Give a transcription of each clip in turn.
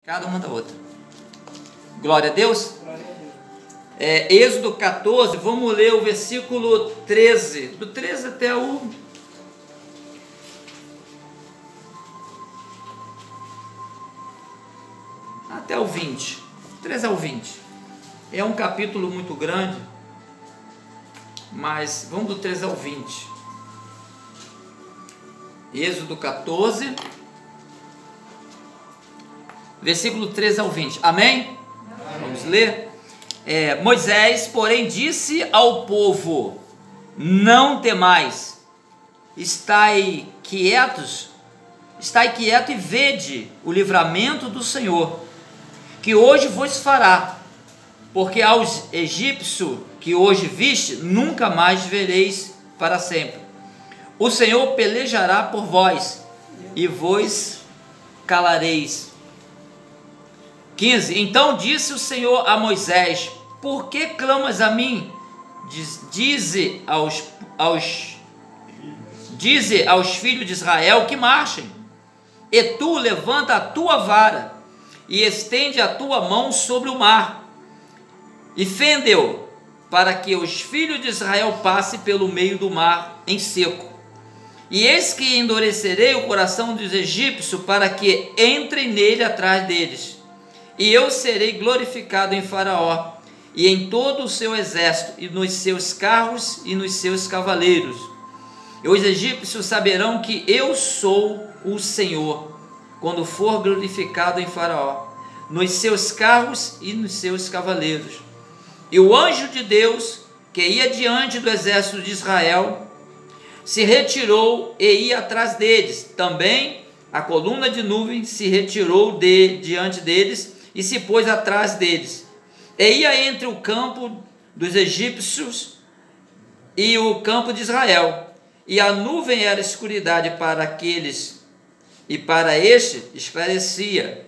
Cada uma da outra. Glória a Deus. Êxodo 14, vamos ler o versículo 13, do 13 até o 20, 13 ao 20. É um capítulo muito grande, mas vamos do 13 ao 20. Êxodo 14, versículo 13 ao 20. Amém? Vamos ler. Moisés, porém, disse ao povo: não temais, estai quieto e vede o livramento do Senhor, que hoje vos fará, porque aos egípcios que hoje viste, nunca mais vereis para sempre. O Senhor pelejará por vós, e vos calareis. 15. Então disse o Senhor a Moisés: por que clamas a mim? Dize aos filhos de Israel que marchem. E tu levanta a tua vara e estende a tua mão sobre o mar e fende-o, para que os filhos de Israel passem pelo meio do mar em seco. E eis que endurecerei o coração dos egípcios, para que entrem nele atrás deles. E eu serei glorificado em Faraó e em todo o seu exército, e nos seus carros e nos seus cavaleiros. E os egípcios saberão que eu sou o Senhor, quando for glorificado em Faraó, nos seus carros e nos seus cavaleiros. E o anjo de Deus, que ia diante do exército de Israel, se retirou e ia atrás deles. Também a coluna de nuvem se retirou diante deles e se pôs atrás deles. E ia entre o campo dos egípcios e o campo de Israel. E a nuvem era escuridade para aqueles, e para este esclarecia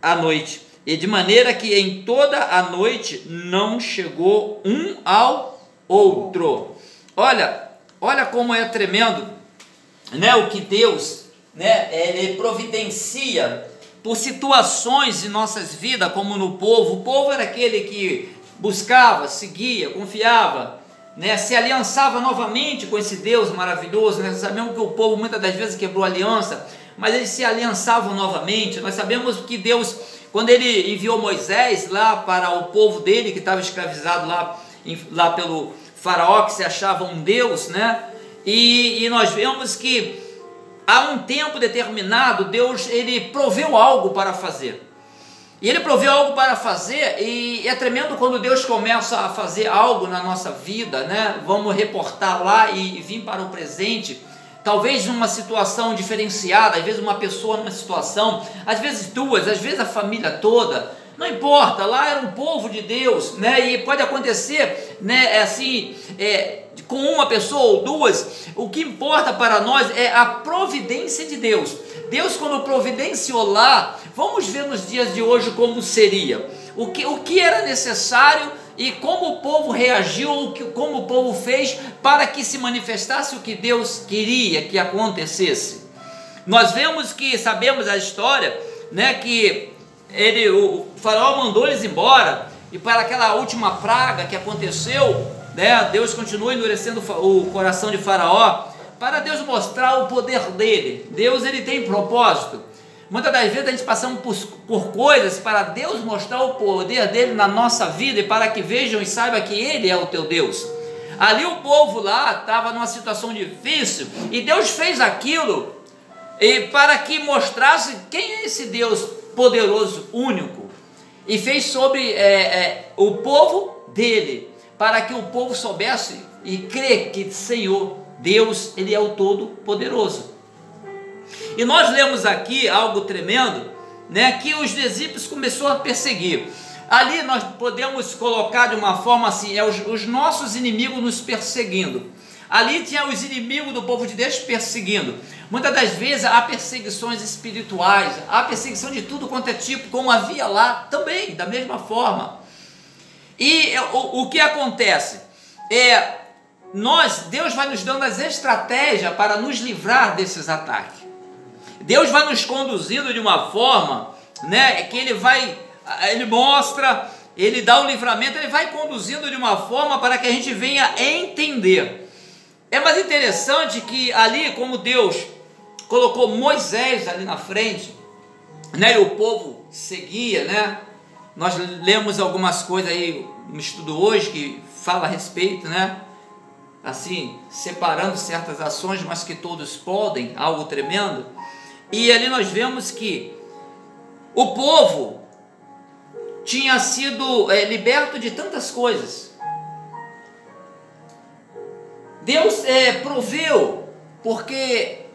a noite. E de maneira que em toda a noite não chegou um ao outro. Olha como é tremendo, né, o que Deus, né, ele providencia por situações de nossas vidas, como no povo. O povo era aquele que buscava, seguia, confiava, né, se aliançava novamente com esse Deus maravilhoso. Nós sabemos que o povo muitas das vezes quebrou aliança, mas eles se aliançavam novamente. Nós sabemos que Deus, quando ele enviou Moisés lá para o povo dele, que estava escravizado lá pelo Faraó, que se achava um Deus, né? E nós vemos que há um tempo determinado, Deus, ele proveu algo para fazer. E ele proveu algo para fazer, e é tremendo quando Deus começa a fazer algo na nossa vida, né? Vamos reportar lá e vir para o presente, talvez numa situação diferenciada, às vezes uma pessoa numa situação, às vezes duas, às vezes a família toda, não importa. Lá era um povo de Deus, né? E pode acontecer, né, assim, com uma pessoa ou duas. O que importa para nós é a providência de Deus. Deus, quando providenciou lá, vamos ver nos dias de hoje como seria, o que era necessário e como o povo reagiu, como o povo fez para que se manifestasse o que Deus queria que acontecesse. Nós vemos que, sabemos a história, né, que o Faraó mandou eles embora, e para aquela última praga que aconteceu, né, Deus continua endurecendo o coração de Faraó, para Deus mostrar o poder dele. Deus, ele tem propósito. Muitas das vezes a gente passamos por coisas para Deus mostrar o poder dele na nossa vida, e para que vejam e saibam que ele é o teu Deus. Ali o povo lá estava numa situação difícil, e Deus fez aquilo e para que mostrasse quem é esse Deus poderoso, único, e fez sobre o povo dele, para que o povo soubesse e crê que Senhor Deus, ele é o Todo-Poderoso. E nós lemos aqui algo tremendo, né, que os egípcios começou a perseguir. Ali nós podemos colocar de uma forma assim, os nossos inimigos nos perseguindo. Ali tinha os inimigos do povo de Deus perseguindo. Muitas das vezes há perseguições espirituais, há perseguição de tudo quanto é tipo, como havia lá também, da mesma forma. E o que acontece? Deus vai nos dando as estratégias para nos livrar desses ataques. Deus vai nos conduzindo de uma forma, né, que Ele mostra, Ele dá o livramento, Ele vai conduzindo de uma forma para que a gente venha entender. É mais interessante que ali, como Deus colocou Moisés ali na frente, né, e o povo seguia, né? Nós lemos algumas coisas aí no estudo hoje que fala a respeito, né? Assim, separando certas ações, mas que todos podem, algo tremendo. E ali nós vemos que o povo tinha sido liberto de tantas coisas. Deus proveu, porque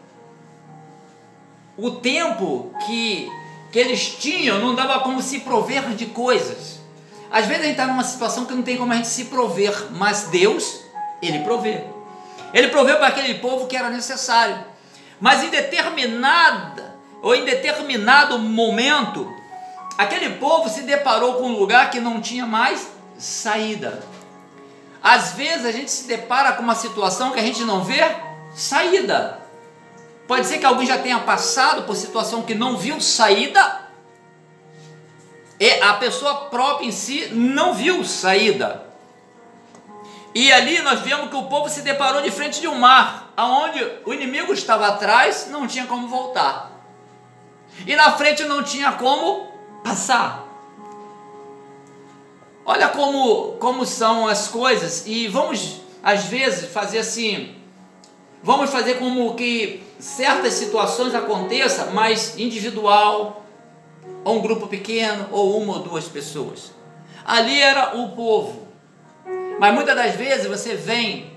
o tempo que eles tinham não dava como se prover de coisas. Às vezes a gente está numa situação que não tem como a gente se prover, mas Deus, Ele provê. Ele proveu para aquele povo que era necessário. Mas em determinado momento, aquele povo se deparou com um lugar que não tinha mais saída. Às vezes a gente se depara com uma situação que a gente não vê saída. Pode ser que alguém já tenha passado por situação que não viu saída, e a pessoa própria em si não viu saída. E ali nós vemos que o povo se deparou de frente de um mar, aonde o inimigo estava atrás, não tinha como voltar, e na frente não tinha como passar. Olha como são as coisas. E vamos às vezes fazer assim, vamos fazer como que certas situações aconteçam, mas individual, ou um grupo pequeno, ou uma ou duas pessoas. Ali era o povo. Mas muitas das vezes você vem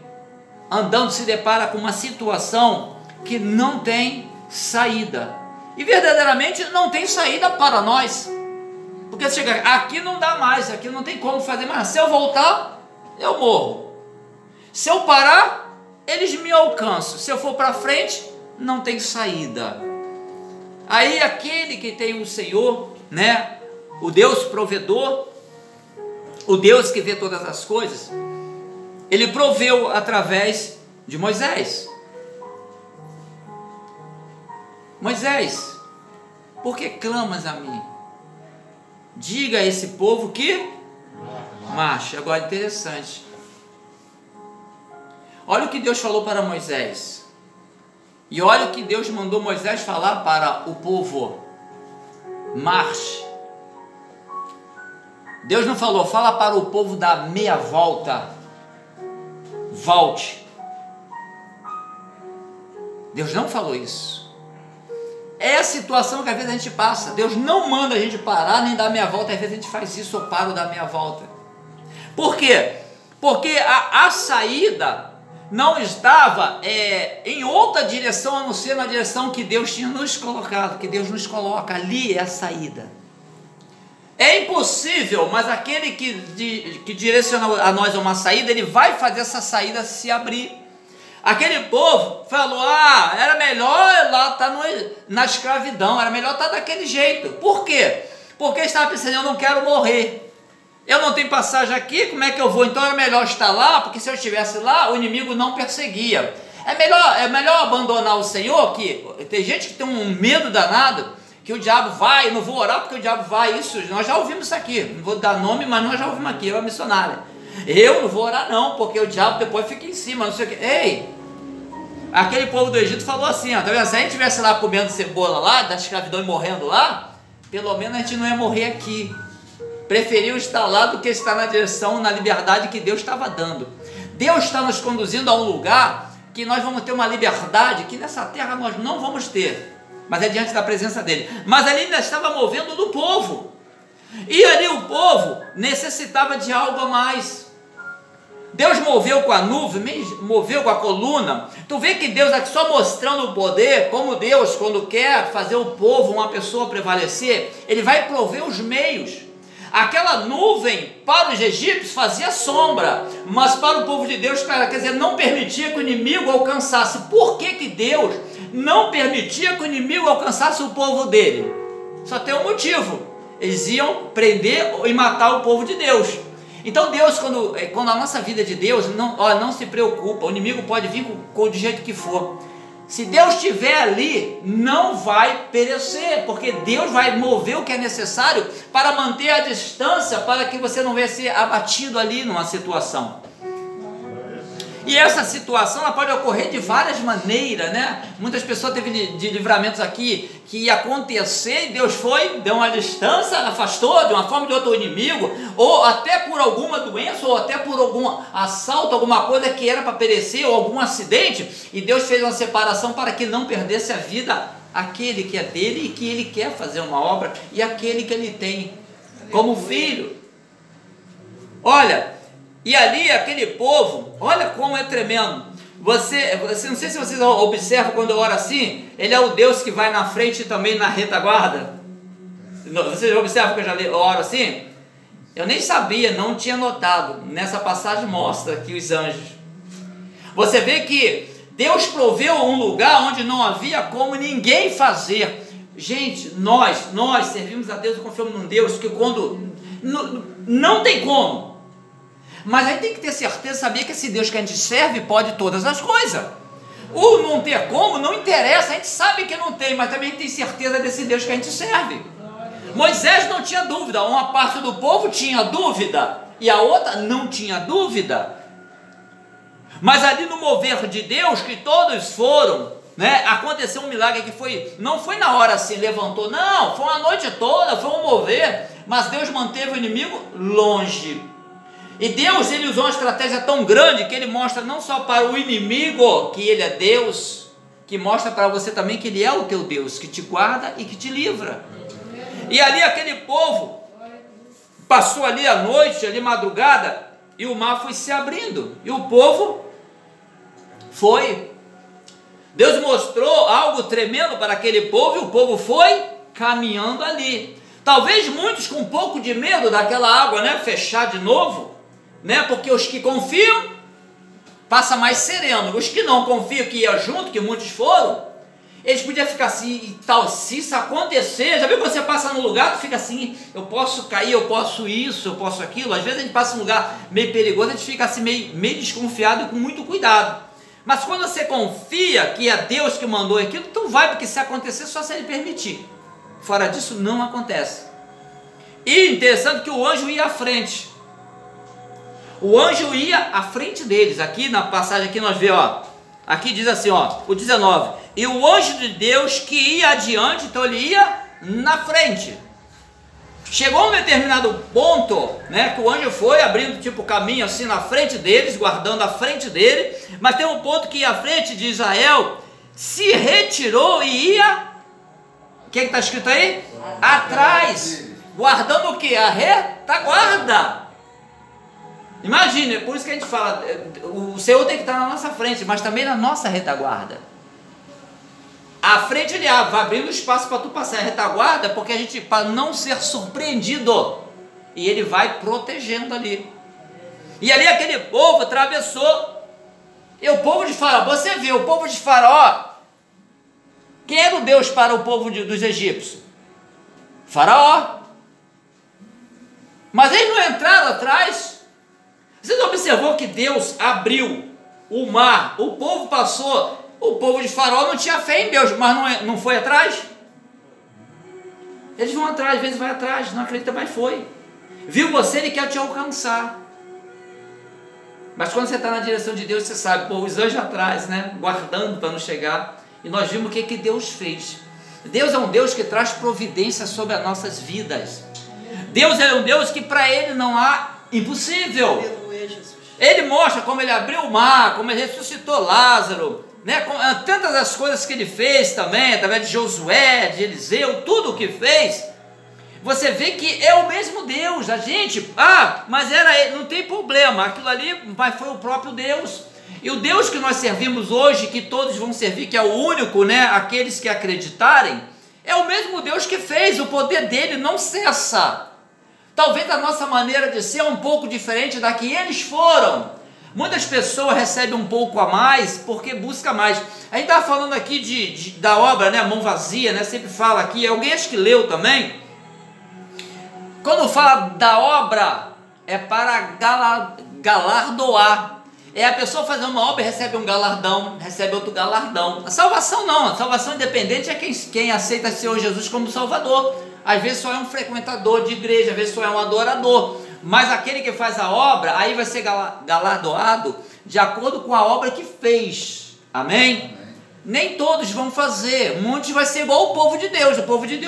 andando, se depara com uma situação que não tem saída. E verdadeiramente não tem saída para nós. Porque você chega, aqui não dá mais, aqui não tem como fazer mais. Se eu voltar, eu morro. Se eu parar, eles me alcançam. Se eu for para frente, não tem saída. Aí aquele que tem o Senhor, né, o Deus provedor, o Deus que vê todas as coisas, Ele proveu através de Moisés. Moisés, por que clamas a mim? Diga a esse povo que marche. Agora interessante. Olha o que Deus falou para Moisés. E olha o que Deus mandou Moisés falar para o povo. Marche. Deus não falou, fala para o povo dar meia volta. Volte. Deus não falou isso. É a situação que às vezes a gente passa. Deus não manda a gente parar nem dar meia volta. Às vezes a gente faz isso, ou paro dar meia volta. Por quê? Porque a saída não estava em outra direção, a não ser na direção que Deus tinha nos colocado, que Deus nos coloca. Ali é a saída. É impossível, mas aquele que direciona a nós uma saída, ele vai fazer essa saída se abrir. Aquele povo falou, era melhor lá estar na escravidão, era melhor estar daquele jeito. Por quê? Porque estava pensando, eu não quero morrer. Eu não tenho passagem aqui, como é que eu vou? Então era melhor estar lá, porque se eu estivesse lá, o inimigo não perseguia. É melhor abandonar o Senhor, que tem gente que tem um medo danado, que o diabo vai, não vou orar porque o diabo vai, isso, nós já ouvimos isso aqui, não vou dar nome, mas nós já ouvimos aqui, eu a missionária. Eu não vou orar não, porque o diabo depois fica em cima, não sei o que. Ei, aquele povo do Egito falou assim, tá vendo? Se a gente estivesse lá comendo cebola lá, da escravidão e morrendo lá, pelo menos a gente não ia morrer aqui. Preferiu estar lá do que estar na direção, na liberdade que Deus estava dando. Deus está nos conduzindo a um lugar que nós vamos ter uma liberdade que nessa terra nós não vamos ter, mas é diante da presença dele. Mas ali ainda estava movendo do povo, e ali o povo necessitava de algo a mais. Deus moveu com a nuvem, moveu com a coluna. Tu vê que Deus aqui só mostrando o poder, como Deus quando quer fazer o povo, uma pessoa prevalecer, Ele vai prover os meios. Aquela nuvem para os egípcios fazia sombra, mas para o povo de Deus, quer dizer, não permitia que o inimigo alcançasse. Por que Deus não permitia que o inimigo alcançasse o povo dele? Só tem um motivo: eles iam prender e matar o povo de Deus. Então Deus, quando a nossa vida é de Deus, não se preocupa, o inimigo pode vir do jeito que for. Se Deus estiver ali, não vai perecer, porque Deus vai mover o que é necessário para manter a distância, para que você não venha ser abatido ali numa situação. E essa situação ela pode ocorrer de várias maneiras, né? Muitas pessoas teve de livramentos aqui que ia acontecer e Deus foi, deu uma distância, afastou de uma forma ou de outra o inimigo, ou até por alguma doença, ou até por algum assalto, alguma coisa que era para perecer, ou algum acidente, e Deus fez uma separação para que não perdesse a vida aquele que é dele e que ele quer fazer uma obra, e aquele que ele tem como filho. Olha, e ali aquele povo, olha como é tremendo. Você não sei se vocês observam quando eu oro assim, ele é o Deus que vai na frente e também na retaguarda. Vocês observam que eu oro assim? Eu nem sabia, não tinha notado. Nessa passagem mostra aqui os anjos. Você vê que Deus proveu um lugar onde não havia como ninguém fazer. Gente, nós servimos a Deus e confiamos num Deus que quando não tem como. Mas aí tem que ter certeza, saber que esse Deus que a gente serve pode todas as coisas. O não ter como não interessa, a gente sabe que não tem, mas também tem certeza desse Deus que a gente serve. Moisés não tinha dúvida, uma parte do povo tinha dúvida e a outra não tinha dúvida. Mas ali no mover de Deus, que todos foram, né, aconteceu um milagre que não foi na hora assim, levantou, não, foi uma noite toda, foi um mover, mas Deus manteve o inimigo longe. E Deus, ele usou uma estratégia tão grande que ele mostra não só para o inimigo que ele é Deus, que mostra para você também que ele é o teu Deus, que te guarda e que te livra. E ali aquele povo passou ali a noite, ali madrugada, e o mar foi se abrindo, e o povo foi. Deus mostrou algo tremendo para aquele povo, e o povo foi caminhando ali. Talvez muitos com um pouco de medo daquela água, né, fechar de novo, né? Porque os que confiam passa mais sereno, os que não confiam, que ia junto, que muitos foram, eles podiam ficar assim e tal. Se isso acontecer, já viu que você passa no lugar, tu fica assim, eu posso cair, eu posso isso, eu posso aquilo. Às vezes a gente passa um lugar meio perigoso, a gente fica assim meio desconfiado e com muito cuidado. Mas quando você confia que é Deus que mandou aquilo, tu vai, porque se acontecer só se ele permitir. Fora disso não acontece. E interessante que o anjo ia à frente. O anjo ia à frente deles. Aqui na passagem aqui nós vemos, ó, aqui diz assim, ó, o 19, e o anjo de Deus que ia adiante, então ele ia na frente. Chegou um determinado ponto, né, que o anjo foi abrindo tipo caminho assim na frente deles, guardando a frente dele, mas tem um ponto que ia à frente de Israel, se retirou e ia, o que está escrito aí? Atrás, guardando o que? A retaguarda. Imagine, é por isso que a gente fala, o Senhor tem que estar na nossa frente, mas também na nossa retaguarda. A frente ele vai abrindo espaço para tu passar, a retaguarda, porque a gente, para não ser surpreendido, e ele vai protegendo ali. E ali aquele povo atravessou, e o povo de Faraó, você vê, o povo de Faraó, quem era o Deus para o povo dos egípcios? Faraó. Mas eles não entraram atrás. Você não observou que Deus abriu o mar, o povo passou, o povo de Faraó não tinha fé em Deus, mas não foi atrás? Eles vão atrás, às vezes vai atrás, não acredita, mas foi. Viu você, ele quer te alcançar. Mas quando você está na direção de Deus, você sabe, pô, os anjos atrás, né, guardando para não chegar. E nós vimos o que Deus fez. Deus é um Deus que traz providência sobre as nossas vidas. Deus é um Deus que para ele não há impossível. Ele mostra como ele abriu o mar, como ele ressuscitou Lázaro, né? Tantas as coisas que ele fez também, através de Josué, de Eliseu, tudo o que fez. Você vê que é o mesmo Deus. A gente, mas era ele, não tem problema, aquilo ali, mas foi o próprio Deus. E o Deus que nós servimos hoje, que todos vão servir, que é o único, né? Aqueles que acreditarem, é o mesmo Deus que fez. O poder dele não cessa. Talvez a nossa maneira de ser é um pouco diferente da que eles foram. Muitas pessoas recebem um pouco a mais porque busca mais. A gente estava falando aqui da obra, né, mão vazia, né, sempre fala aqui, alguém acho que leu também. Quando fala da obra, é para galardoar. é a pessoa fazer uma obra e recebe um galardão, recebe outro galardão. A salvação não, a salvação independente é quem aceita o Senhor Jesus como Salvador. Às vezes só é um frequentador de igreja, às vezes só é um adorador, mas aquele que faz a obra, aí vai ser galardoado de acordo com a obra que fez. Amém? Nem todos vão fazer, muitos vai ser igual o povo de Deus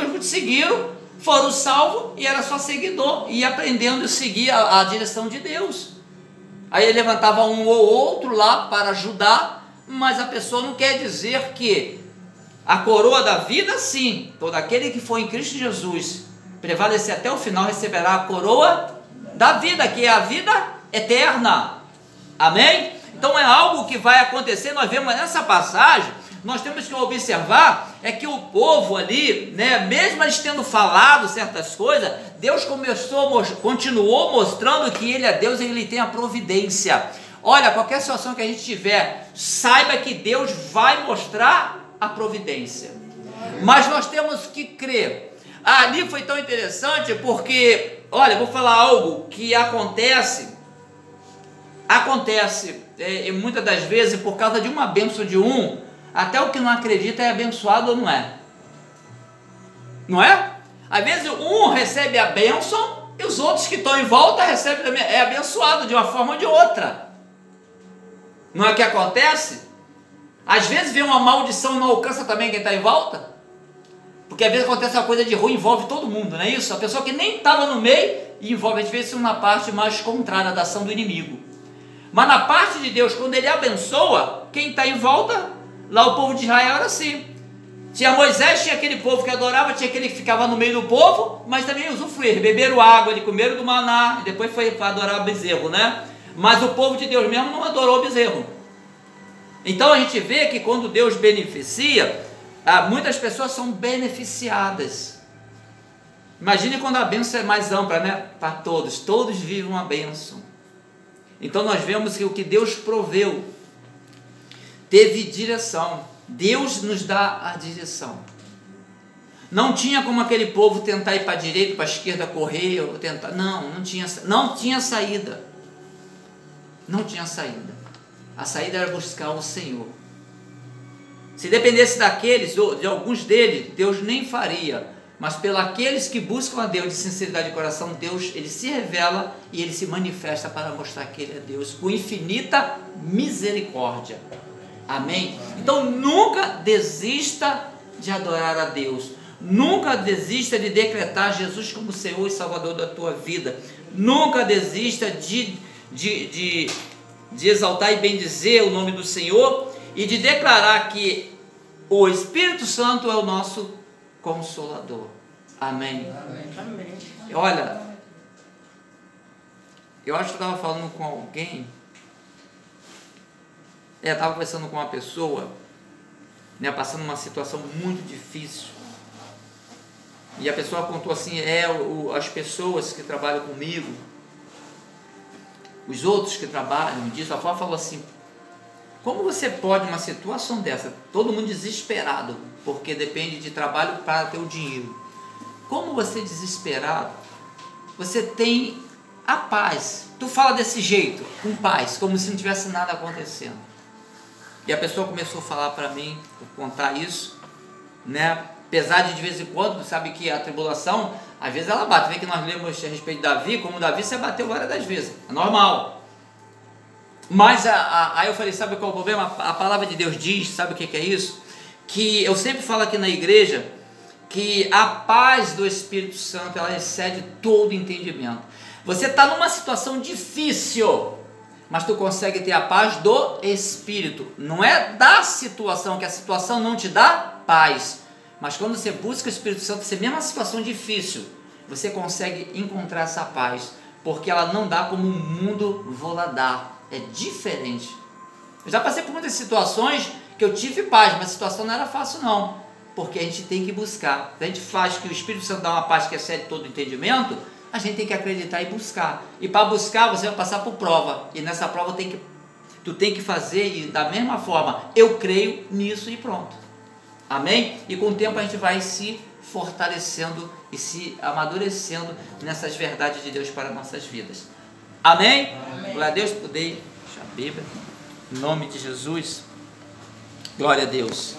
muitos seguiram, foram salvos e era só seguidor, e aprendendo a seguir a direção de Deus. Aí ele levantava um ou outro lá para ajudar, mas a pessoa não quer dizer que a coroa da vida, sim, todo aquele que for em Cristo Jesus, prevalecer até o final, receberá a coroa da vida, que é a vida eterna. Amém? Então é algo que vai acontecer. Nós vemos nessa passagem, nós temos que observar é que o povo ali, né, mesmo eles tendo falado certas coisas, Deus continuou mostrando que Ele é Deus e Ele tem a providência. Olha, qualquer situação que a gente tiver, saiba que Deus vai mostrar a providência. Mas nós temos que crer. Ali foi tão interessante porque, olha, eu vou falar algo que acontece muitas das vezes por causa de uma bênção de um. Até o que não acredita é abençoado ou não é? Não é? Às vezes um recebe a bênção e os outros que estão em volta recebem também, é abençoado de uma forma ou de outra. Não é o que acontece? Às vezes vem uma maldição e não alcança também quem está em volta. Porque às vezes acontece uma coisa de ruim, envolve todo mundo, não é isso? A pessoa que nem estava no meio e envolve, às vezes, uma parte mais contrária da ação do inimigo. Mas na parte de Deus, quando Ele abençoa, quem está em volta, lá o povo de Israel era assim. Tinha Moisés, tinha aquele povo que adorava, tinha aquele que ficava no meio do povo, mas também usufruir, beberam água, eles comeram do maná, e depois foi para adorar o bezerro, né? Mas o povo de Deus mesmo não adorou o bezerro. Então a gente vê que quando Deus beneficia, muitas pessoas são beneficiadas. Imagine quando a bênção é mais ampla, né? Para todos vivem uma bênção. Então nós vemos que o que Deus proveu teve direção. Deus nos dá a direção. Não tinha como aquele povo tentar ir para a direita, para a esquerda, correr, ou tentar. Não tinha saída. Não tinha saída. A saída era buscar o Senhor. Se dependesse daqueles, ou de alguns deles, Deus nem faria. Mas pelos que buscam a Deus de sinceridade de coração, Deus, Ele se revela e Ele se manifesta para mostrar que Ele é Deus, com infinita misericórdia. Amém? Então nunca desista de adorar a Deus. Nunca desista de decretar Jesus como Senhor e Salvador da tua vida. Nunca desista de exaltar e bendizer o nome do Senhor e de declarar que o Espírito Santo é o nosso Consolador. Amém? Amém. Olha, eu acho que eu estava falando com alguém, estava conversando com uma pessoa, né, passando uma situação muito difícil, e a pessoa contou assim, as pessoas que trabalham comigo, os outros que trabalham disso, a falou assim, como você pode, uma situação dessa, todo mundo desesperado, porque depende de trabalho para ter o dinheiro, como você desesperado, você tem a paz, tu fala desse jeito, com paz, como se não tivesse nada acontecendo. E a pessoa começou a falar para mim, contar isso, né? Apesar de vez em quando, sabe que a tribulação, às vezes ela bate. Vê que nós lemos a respeito de Davi, como Davi se bateu várias das vezes, é normal. Mas aí eu falei, sabe qual é o problema? A palavra de Deus diz, sabe o que é isso? Que eu sempre falo aqui na igreja, que a paz do Espírito Santo, ela excede todo entendimento. Você está numa situação difícil, mas tu consegue ter a paz do Espírito. Não é da situação, que a situação não te dá paz. Mas quando você busca o Espírito Santo, você mesmo uma situação difícil, você consegue encontrar essa paz. Porque ela não dá como o mundo vou-la dar. É diferente. Eu já passei por muitas situações que eu tive paz, mas a situação não era fácil não. Porque a gente tem que buscar. A gente faz que o Espírito Santo dá uma paz que excede todo entendimento, a gente tem que acreditar e buscar. E para buscar, você vai passar por prova. E nessa prova tu tem que fazer e da mesma forma, eu creio nisso e pronto. Amém? E com o tempo a gente vai se fortalecendo e se amadurecendo nessas verdades de Deus para nossas vidas. Amém? Amém. Glória a Deus, poder. Deixa a Bíblia. Em nome de Jesus. Glória a Deus.